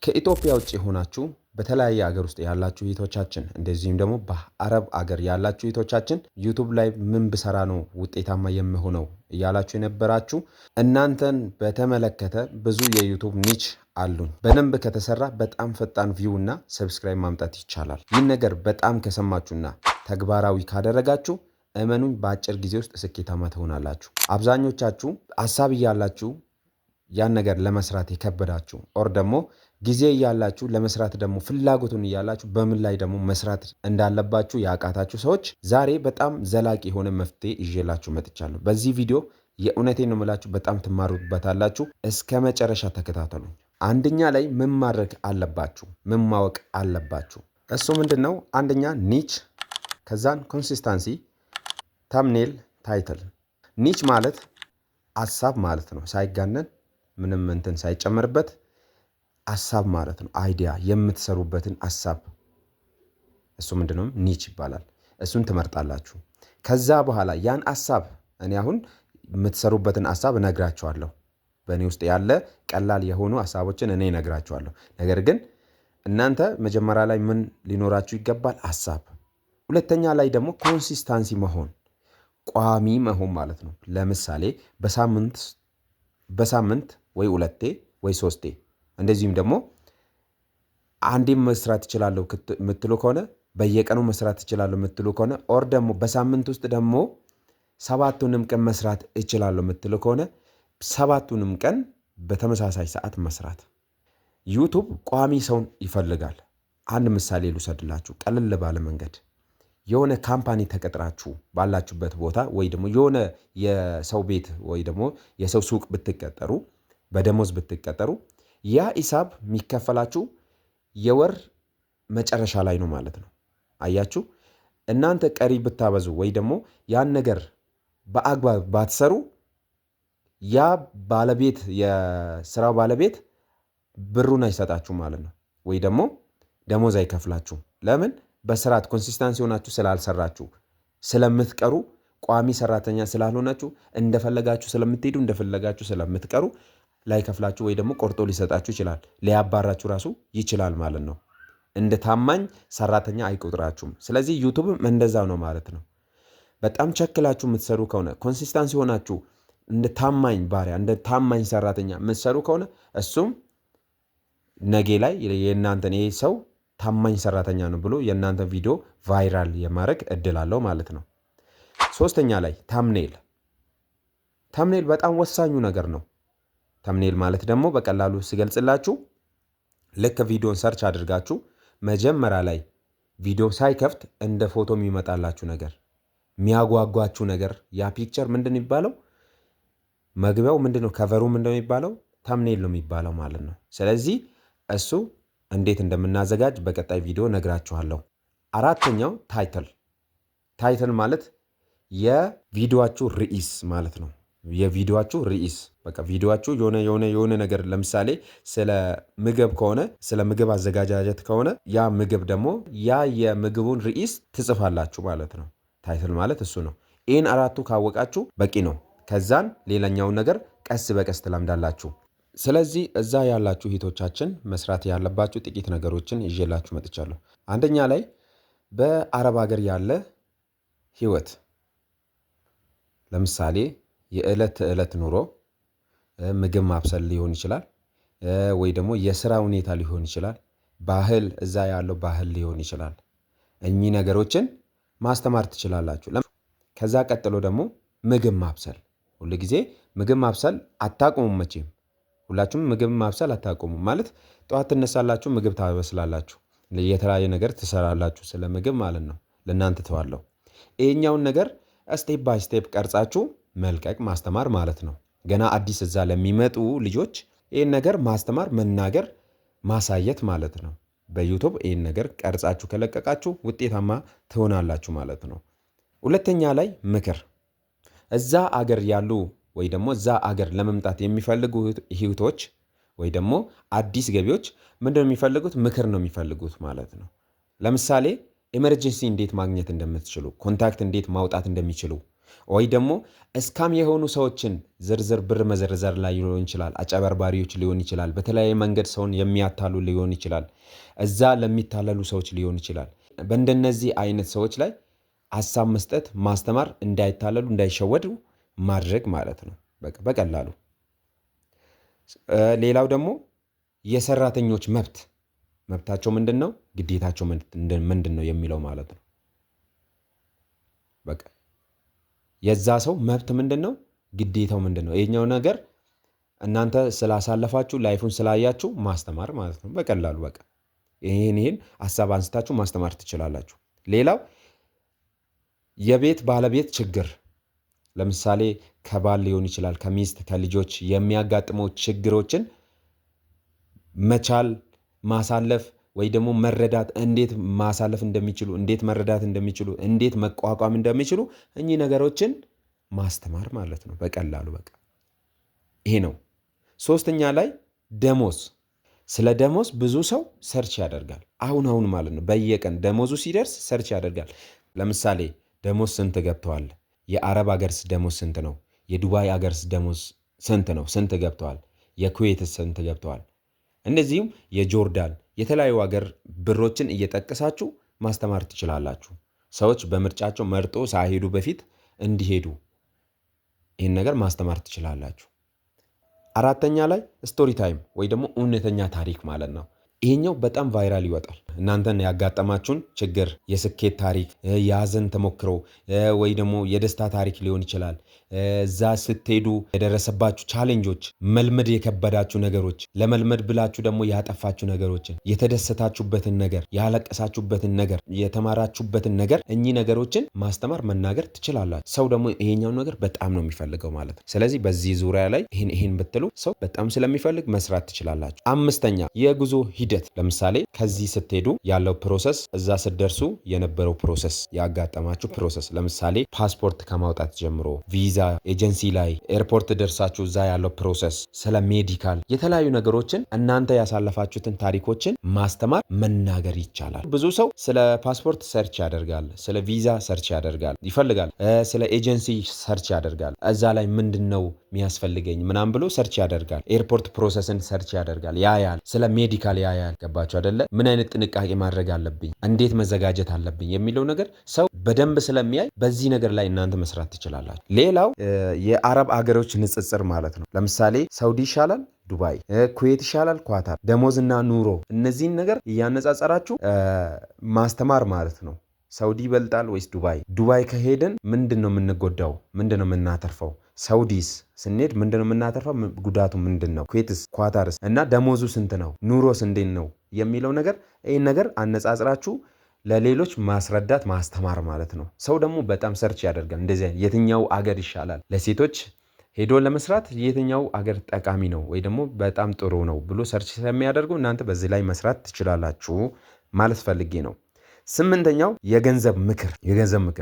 ከኢትዮጵያ ውጭ ሆናችሁ በተለያየ ሀገር ውስጥ ያላችሁ እህቶቻችን እንደዚሁም ደግሞ በአረብ ሀገር ያላችሁ እህቶቻችን ዩቲዩብ ላይ ምን ብሰራ ነው ውጤታማ የምሆነው እያላችሁ የነበራችሁ እናንተን በተመለከተ ብዙ የዩቲዩብ ኒች አሉን። በደንብ ከተሰራ በጣም ፈጣን ቪው እና ሰብስክራይብ ማምጣት ይቻላል። ይህን ነገር በጣም ከሰማችሁና ተግባራዊ ካደረጋችሁ እመኑኝ በአጭር ጊዜ ውስጥ ስኬታማ ትሆናላችሁ። አብዛኞቻችሁ ሀሳብ እያላችሁ ያን ነገር ለመስራት የከበዳችሁ ኦር ደግሞ ጊዜ እያላችሁ ለመስራት ደግሞ ፍላጎቱን እያላችሁ በምን ላይ ደግሞ መስራት እንዳለባችሁ ያቃታችሁ ሰዎች ዛሬ በጣም ዘላቂ የሆነ መፍትሄ ይዤላችሁ መጥቻለሁ። በዚህ ቪዲዮ የእውነቴን ነው የምላችሁ በጣም ትማሩበታላችሁ። እስከ መጨረሻ ተከታተሉ። አንደኛ ላይ ምን ማድረግ አለባችሁ? ምን ማወቅ አለባችሁ? እሱ ምንድነው? አንደኛ ኒች፣ ከዛን ኮንሲስታንሲ፣ ተምኔል፣ ታይትል። ኒች ማለት ሀሳብ ማለት ነው። ሳይጋነን ምንም እንትን ሳይጨመርበት ሀሳብ ማለት ነው። አይዲያ የምትሰሩበትን ሀሳብ እሱ ምንድነው? ኒች ይባላል። እሱን ትመርጣላችሁ። ከዛ በኋላ ያን ሀሳብ እኔ አሁን የምትሰሩበትን ሀሳብ እነግራችኋለሁ። በእኔ ውስጥ ያለ ቀላል የሆኑ ሀሳቦችን እኔ እነግራችኋለሁ። ነገር ግን እናንተ መጀመሪያ ላይ ምን ሊኖራችሁ ይገባል? ሀሳብ። ሁለተኛ ላይ ደግሞ ኮንሲስታንሲ መሆን፣ ቋሚ መሆን ማለት ነው። ለምሳሌ በሳምንት ወይ 2 ወይ 3 እንደዚሁም ደግሞ አንዴም መስራት እችላለሁ የምትሉ ከሆነ በየቀኑ መስራት እችላለሁ የምትሉ ከሆነ ኦር ደግሞ በሳምንት ውስጥ ደግሞ 7ቱንም ቀን መስራት እችላለሁ የምትሉ ከሆነ 7ቱንም ቀን በተመሳሳይ ሰዓት መስራት። ዩቲዩብ ቋሚ ሰውን ይፈልጋል። አንድ ምሳሌ ልውሰድላችሁ ቀለል ባለ መንገድ። የሆነ ካምፓኒ ተቀጥራችሁ ባላችሁበት ቦታ ወይ ደግሞ የሆነ የሰው ቤት ወይ ደግሞ የሰው ሱቅ ብትቀጠሩ በደሞዝ ብትቀጠሩ ያ ሂሳብ የሚከፈላችሁ የወር መጨረሻ ላይ ነው ማለት ነው። አያችሁ፣ እናንተ ቀሪ ብታበዙ ወይ ደግሞ ያን ነገር በአግባብ ባትሰሩ ያ ባለቤት የስራው ባለቤት ብሩን አይሰጣችሁ ማለት ነው። ወይ ደግሞ ደሞዝ አይከፍላችሁ። ለምን? በስርዓት ኮንሲስታንሲ ሆናችሁ ስላልሰራችሁ፣ ስለምትቀሩ፣ ቋሚ ሰራተኛ ስላልሆናችሁ፣ እንደፈለጋችሁ ስለምትሄዱ፣ እንደፈለጋችሁ ስለምትቀሩ ላይከፍላችሁ ወይ ደግሞ ቆርጦ ሊሰጣችሁ ይችላል። ሊያባራችሁ ራሱ ይችላል ማለት ነው። እንደ ታማኝ ሰራተኛ አይቆጥራችሁም። ስለዚህ ዩቲዩብም እንደዛው ነው ማለት ነው። በጣም ቸክላችሁ የምትሰሩ ከሆነ ኮንሲስታንሲ ሆናችሁ እንደ ታማኝ ባሪያ እንደ ታማኝ ሰራተኛ የምትሰሩ ከሆነ እሱም ነገ ላይ የእናንተን ይሄ ሰው ታማኝ ሰራተኛ ነው ብሎ የእናንተ ቪዲዮ ቫይራል የማድረግ እድል አለው ማለት ነው። ሶስተኛ ላይ ተምኔል በጣም ወሳኙ ነገር ነው። ተምኔል ማለት ደግሞ በቀላሉ ሲገልጽላችሁ ልክ ቪዲዮን ሰርች አድርጋችሁ መጀመሪያ ላይ ቪዲዮ ሳይከፍት እንደ ፎቶ የሚመጣላችሁ ነገር፣ የሚያጓጓችሁ ነገር ያ ፒክቸር ምንድን የሚባለው? መግቢያው ምንድነው? ከቨሩ ምንድነው የሚባለው? ተምኔል ነው የሚባለው ማለት ነው። ስለዚህ እሱ እንዴት እንደምናዘጋጅ በቀጣይ ቪዲዮ ነግራችኋለሁ። አራተኛው ታይትል ማለት የቪዲዮአችሁ ርዕስ ማለት ነው። የቪዲዮአችሁ ርዕስ በቃ ቪዲዮአችሁ የሆነ ነገር ለምሳሌ ስለ ምግብ ከሆነ ስለ ምግብ አዘጋጃጀት ከሆነ ያ ምግብ ደግሞ ያ የምግቡን ርዕስ ትጽፋላችሁ ማለት ነው። ታይትል ማለት እሱ ነው። ይህን አራቱ ካወቃችሁ በቂ ነው። ከዛን ሌላኛውን ነገር ቀስ በቀስ ትለምዳላችሁ። ስለዚህ እዛ ያላችሁ እህቶቻችን መስራት ያለባችሁ ጥቂት ነገሮችን ይዤላችሁ መጥቻለሁ። አንደኛ ላይ በአረብ ሀገር ያለ ህይወት፣ ለምሳሌ የዕለት ተዕለት ኑሮ፣ ምግብ ማብሰል ሊሆን ይችላል፣ ወይ ደግሞ የስራ ሁኔታ ሊሆን ይችላል፣ ባህል፣ እዛ ያለው ባህል ሊሆን ይችላል። እኚህ ነገሮችን ማስተማር ትችላላችሁ። ከዛ ቀጥሎ ደግሞ ምግብ ማብሰል። ሁልጊዜ ምግብ ማብሰል አታቆሙም መቼም። ሁላችሁም ምግብ ማብሰል አታቆሙም ማለት ጠዋት ትነሳላችሁ፣ ምግብ ታበስላላችሁ፣ የተለያየ ነገር ትሰራላችሁ። ስለ ምግብ ማለት ነው ለእናንተ ተዋለሁ። ይሄኛውን ነገር ስቴፕ ባይ ስቴፕ ቀርጻችሁ መልቀቅ ማስተማር ማለት ነው። ገና አዲስ እዛ ለሚመጡ ልጆች ይህን ነገር ማስተማር፣ መናገር፣ ማሳየት ማለት ነው። በዩቲዩብ ይህን ነገር ቀርጻችሁ ከለቀቃችሁ ውጤታማ ትሆናላችሁ ማለት ነው። ሁለተኛ ላይ ምክር፣ እዛ አገር ያሉ ወይ ደግሞ እዛ አገር ለመምጣት የሚፈልጉ እህቶች ወይ ደግሞ አዲስ ገቢዎች ምንድነው የሚፈልጉት? ምክር ነው የሚፈልጉት ማለት ነው። ለምሳሌ ኤመርጀንሲ እንዴት ማግኘት እንደምትችሉ፣ ኮንታክት እንዴት ማውጣት እንደሚችሉ፣ ወይ ደግሞ እስካም የሆኑ ሰዎችን ዝርዝር ብር መዘርዘር ላይ ሊሆን ይችላል። አጨበርባሪዎች ሊሆን ይችላል። በተለያየ መንገድ ሰውን የሚያታሉ ሊሆን ይችላል። እዛ ለሚታለሉ ሰዎች ሊሆን ይችላል። በእንደነዚህ አይነት ሰዎች ላይ ሀሳብ መስጠት፣ ማስተማር፣ እንዳይታለሉ እንዳይሸወዱ ማድረግ ማለት ነው በቀላሉ። ሌላው ደግሞ የሰራተኞች መብታቸው ምንድን ነው፣ ግዴታቸው ምንድን ነው የሚለው ማለት ነው። በቃ የዛ ሰው መብት ምንድን ነው፣ ግዴታው ምንድን ነው። ይሄኛው ነገር እናንተ ስላሳለፋችሁ ላይፉን ስላያችሁ ማስተማር ማለት ነው በቀላሉ። በቃ ይህን ሀሳብ አንስታችሁ ማስተማር ትችላላችሁ። ሌላው የቤት ባለቤት ችግር፣ ለምሳሌ ከባል ሊሆን ይችላል፣ ከሚስት ከልጆች የሚያጋጥመው ችግሮችን መቻል ማሳለፍ ወይ ደግሞ መረዳት፣ እንዴት ማሳለፍ እንደሚችሉ፣ እንዴት መረዳት እንደሚችሉ፣ እንዴት መቋቋም እንደሚችሉ እኚህ ነገሮችን ማስተማር ማለት ነው በቀላሉ። በቃ ይሄ ነው። ሶስተኛ ላይ ደሞዝ። ስለ ደሞዝ ብዙ ሰው ሰርች ያደርጋል አሁን ማለት ነው። በየቀን ደሞዙ ሲደርስ ሰርች ያደርጋል። ለምሳሌ ደሞዝ ስንት ገብተዋል? የአረብ ሀገርስ ደሞዝ ስንት ነው? የዱባይ ሀገርስ ደሞዝ ስንት ነው? ስንት ገብተዋል? የኩዌትስ ስንት ገብተዋል? እንደዚሁም የጆርዳን የተለያዩ ሀገር ብሮችን እየጠቀሳችሁ ማስተማር ትችላላችሁ። ሰዎች በምርጫቸው መርጦ ሳይሄዱ በፊት እንዲሄዱ ይህን ነገር ማስተማር ትችላላችሁ። አራተኛ ላይ ስቶሪ ታይም ወይ ደግሞ እውነተኛ ታሪክ ማለት ነው። ይሄኛው በጣም ቫይራል ይወጣል። እናንተን ያጋጠማችሁን ችግር፣ የስኬት ታሪክ፣ የሀዘን ተሞክሮ ወይ ደግሞ የደስታ ታሪክ ሊሆን ይችላል። እዛ ስትሄዱ የደረሰባችሁ ቻሌንጆች፣ መልመድ የከበዳችሁ ነገሮች፣ ለመልመድ ብላችሁ ደግሞ ያጠፋችሁ ነገሮችን፣ የተደሰታችሁበትን ነገር፣ ያለቀሳችሁበትን ነገር፣ የተማራችሁበትን ነገር እኚህ ነገሮችን ማስተማር መናገር ትችላላችሁ። ሰው ደግሞ ይሄኛውን ነገር በጣም ነው የሚፈልገው ማለት ነው። ስለዚህ በዚህ ዙሪያ ላይ ይህን ብትሉ ሰው በጣም ስለሚፈልግ መስራት ትችላላችሁ። አምስተኛ የጉዞ ሂደት። ለምሳሌ ከዚህ ስትሄዱ ያለው ፕሮሰስ፣ እዛ ስትደርሱ የነበረው ፕሮሰስ፣ ያጋጠማችሁ ፕሮሰስ። ለምሳሌ ፓስፖርት ከማውጣት ጀምሮ ቪዛ ኤጀንሲ ላይ ኤርፖርት ደርሳችሁ እዛ ያለው ፕሮሰስ፣ ስለ ሜዲካል የተለያዩ ነገሮችን እናንተ ያሳለፋችሁትን ታሪኮችን ማስተማር መናገር ይቻላል። ብዙ ሰው ስለ ፓስፖርት ሰርች ያደርጋል፣ ስለ ቪዛ ሰርች ያደርጋል ይፈልጋል፣ ስለ ኤጀንሲ ሰርች ያደርጋል። እዛ ላይ ምንድነው የሚያስፈልገኝ ምናምን ብሎ ሰርች ያደርጋል። ኤርፖርት ፕሮሰስን ሰርች ያደርጋል፣ ያያል። ስለ ሜዲካል ያያል። ገባችሁ አይደለ? ምን አይነት ጥንቃቄ ማድረግ አለብኝ፣ እንዴት መዘጋጀት አለብኝ የሚለው ነገር ሰው በደንብ ስለሚያይ በዚህ ነገር ላይ እናንተ መስራት ትችላላችሁ። ሌላው የአረብ አገሮች ንጽጽር ማለት ነው። ለምሳሌ ሳውዲ ይሻላል ዱባይ፣ ኩዌት ይሻላል ኳታር፣ ደሞዝና ኑሮ፣ እነዚህን ነገር እያነጻጸራችሁ ማስተማር ማለት ነው። ሳውዲ ይበልጣል ወይስ ዱባይ? ዱባይ ከሄድን ምንድን ነው የምንጎዳው? ምንድን ነው የምናተርፈው? ሳውዲስ ስንሄድ ምንድን ነው የምናተርፈው? ጉዳቱ ምንድን ነው? ኩዌትስ ኳታርስ እና ደሞዙ ስንት ነው? ኑሮስ እንዴት ነው የሚለው ነገር ይህን ነገር አነጻጽራችሁ ለሌሎች ማስረዳት ማስተማር ማለት ነው። ሰው ደግሞ በጣም ሰርች ያደርጋል። እንደዚህ የትኛው አገር ይሻላል ለሴቶች ሄዶ ለመስራት የትኛው አገር ጠቃሚ ነው ወይ ደግሞ በጣም ጥሩ ነው ብሎ ሰርች ስለሚያደርጉ እናንተ በዚህ ላይ መስራት ትችላላችሁ ማለት ፈልጌ ነው። ስምንተኛው የገንዘብ ምክር።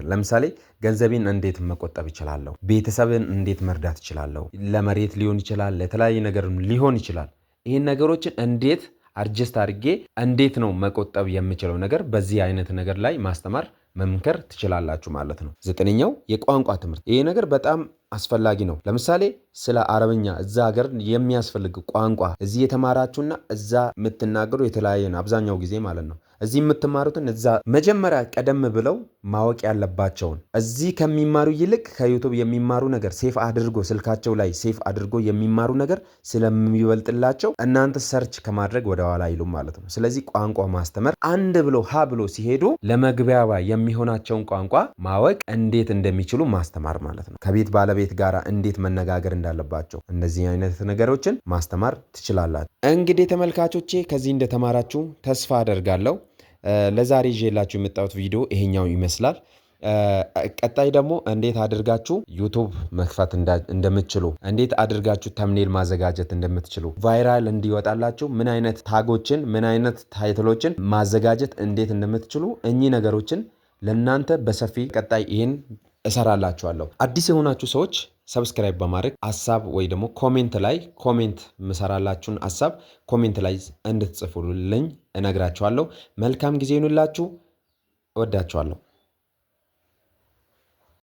ለምሳሌ ገንዘቤን እንዴት መቆጠብ ይችላለሁ? ቤተሰብን እንዴት መርዳት ይችላለሁ? ለመሬት ሊሆን ይችላል፣ ለተለያየ ነገር ሊሆን ይችላል። ይህን ነገሮችን እንዴት አድጀስት አድርጌ እንዴት ነው መቆጠብ የምችለው ነገር በዚህ አይነት ነገር ላይ ማስተማር መምከር ትችላላችሁ ማለት ነው። ዘጠነኛው የቋንቋ ትምህርት። ይሄ ነገር በጣም አስፈላጊ ነው። ለምሳሌ ስለ አረብኛ እዛ ሀገር የሚያስፈልግ ቋንቋ እዚህ የተማራችሁና እዛ የምትናገሩ የተለያየ ነው አብዛኛው ጊዜ ማለት ነው። እዚህ የምትማሩትን እዛ መጀመሪያ ቀደም ብለው ማወቅ ያለባቸውን እዚህ ከሚማሩ ይልቅ ከዩቱብ የሚማሩ ነገር ሴፍ አድርጎ ስልካቸው ላይ ሴፍ አድርጎ የሚማሩ ነገር ስለሚበልጥላቸው እናንተ ሰርች ከማድረግ ወደኋላ አይሉም ማለት ነው። ስለዚህ ቋንቋ ማስተማር አንድ ብሎ ሀ ብሎ ሲሄዱ ለመግቢያዋ የሚሆናቸውን ቋንቋ ማወቅ እንዴት እንደሚችሉ ማስተማር ማለት ነው። ከቤት ባለቤት ጋር እንዴት መነጋገር እንዳለባቸው እንደዚህ አይነት ነገሮችን ማስተማር ትችላላችሁ። እንግዲህ ተመልካቾቼ ከዚህ እንደተማራችሁ ተስፋ አደርጋለሁ። ለዛሬ ይዤላችሁ የመጣሁት ቪዲዮ ይሄኛው ይመስላል። ቀጣይ ደግሞ እንዴት አድርጋችሁ ዩቱብ መክፈት እንደምትችሉ፣ እንዴት አድርጋችሁ ተምኔል ማዘጋጀት እንደምትችሉ፣ ቫይራል እንዲወጣላችሁ ምን አይነት ታጎችን ምን አይነት ታይትሎችን ማዘጋጀት እንዴት እንደምትችሉ እኚህ ነገሮችን ለእናንተ በሰፊ ቀጣይ ይህን እሰራላችኋለሁ። አዲስ የሆናችሁ ሰዎች ሰብስክራይብ በማድረግ ሀሳብ ወይ ደግሞ ኮሜንት ምሰራላችሁን ሀሳብ ኮሜንት ላይ እንድትጽፉልኝ እነግራችኋለሁ። መልካም ጊዜ ይሁንላችሁ። እወዳችኋለሁ።